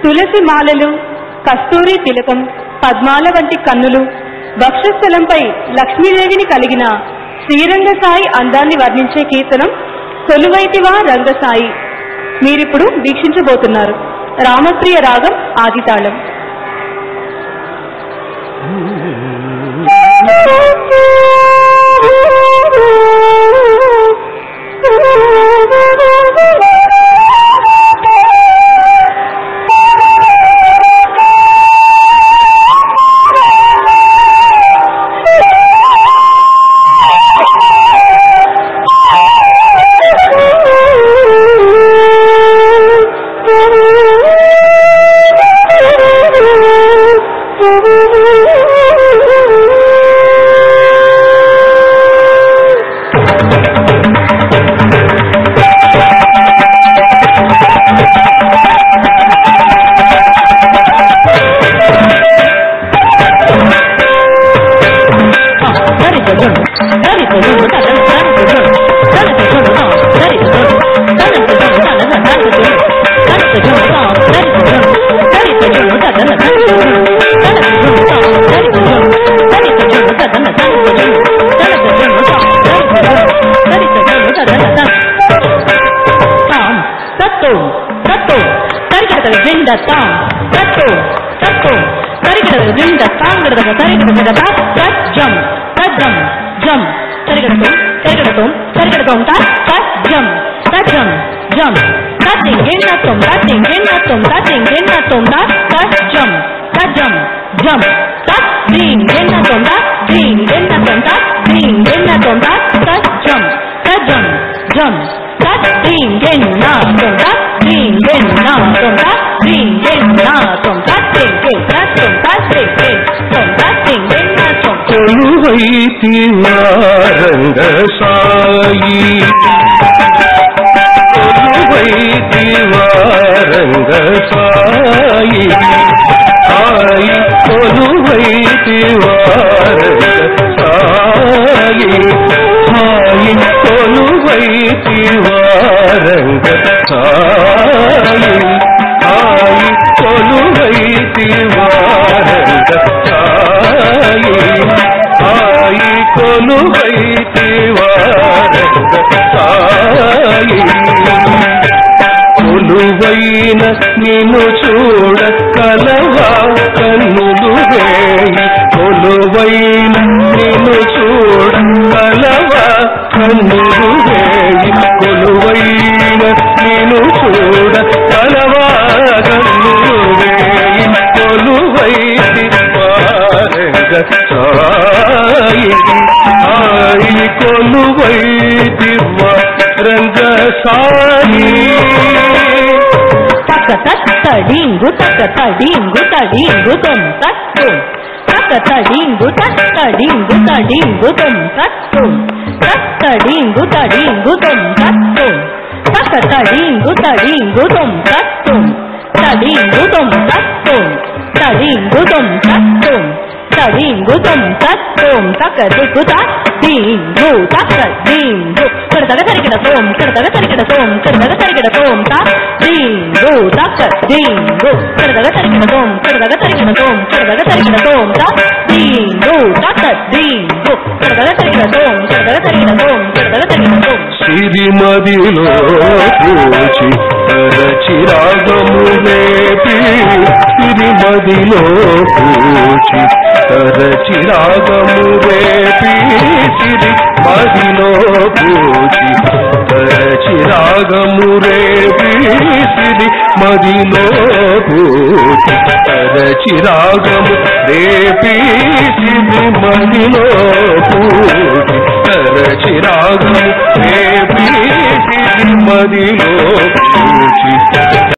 తులసి మాలలు, కస్తూరి తిలకం, పద్మాల వంటి కన్నులు, వక్షస్థలంపై లక్ష్మీదేవిని కలిగిన శ్రీరంగసాయి అందాన్ని వర్ణించే కీర్తనం కొలువైతివా రంగసాయి మీరిప్పుడు వీక్షించబోతున్నారు. రామప్రియ రాగం ఆదితాళం. కొలువైతివా రంగసాయి, కొలువైతివా రంగసాయి, సాయి కొలువైతివా రంగసాయి, సాయి కొలువైతివా రంగసాయి, సాయి కొలువైతివా రంగసాయి, సాయి కొలువైతివా రంగసాయి. కొలువైన నిన్ను చూడ కలవా కన్నులు వేయి, కొలువైన నిన్ను చూడ కలవా కన్నులు వేయి, కొలువైన నిన్ను చూడ కలవా కన్నులు వేయి, కొలువైతివా రంగసాయి, సాయి కొలువైతివా రంగసాయి. తడింగు తడింగు తడింగు తుమ్ తత్తుమ్ తడింగు తడింగు తడింగు తుమ్ తత్తుమ్ తడింగు తడింగు తుమ్ తత్తుమ్ తడింగు తడింగు తుమ్ తత్తుమ్ తడింగు తుమ్ తత్తుమ్ తడింగు తుమ్ తత్తుమ్ తడింగు తుమ్ తత్తుమ్ తకదిగుత డింగు తకడింగు కడతగ తరిగిడ తోం కడతగ తరిగిడ తోం కడతగ తరిగిడ తోం త డింగు తకడింగు కడతగ తరిగిడ తోం కడతగ తరిగిడ తోం కడతగ తరిగిడ తోం త డింగు తకడింగు కడతగ తరిగిడ తోం కడతగ తరిగిడ తోం కడతగ తరిగిడ తోం. సిరిమదిలో పూచి తరచి రాగము రేపి, సిరిమదిలో పూచి తరచి రాగము రేపి, సిరిమదిలో పూచి తరచి రాగము రేపి, సిరిమదిలో పూచి తరచి రాగము రేపి, సిరిమదిలో పూచి తరచి రాగము రేపి, సిరిమదిలో పూచి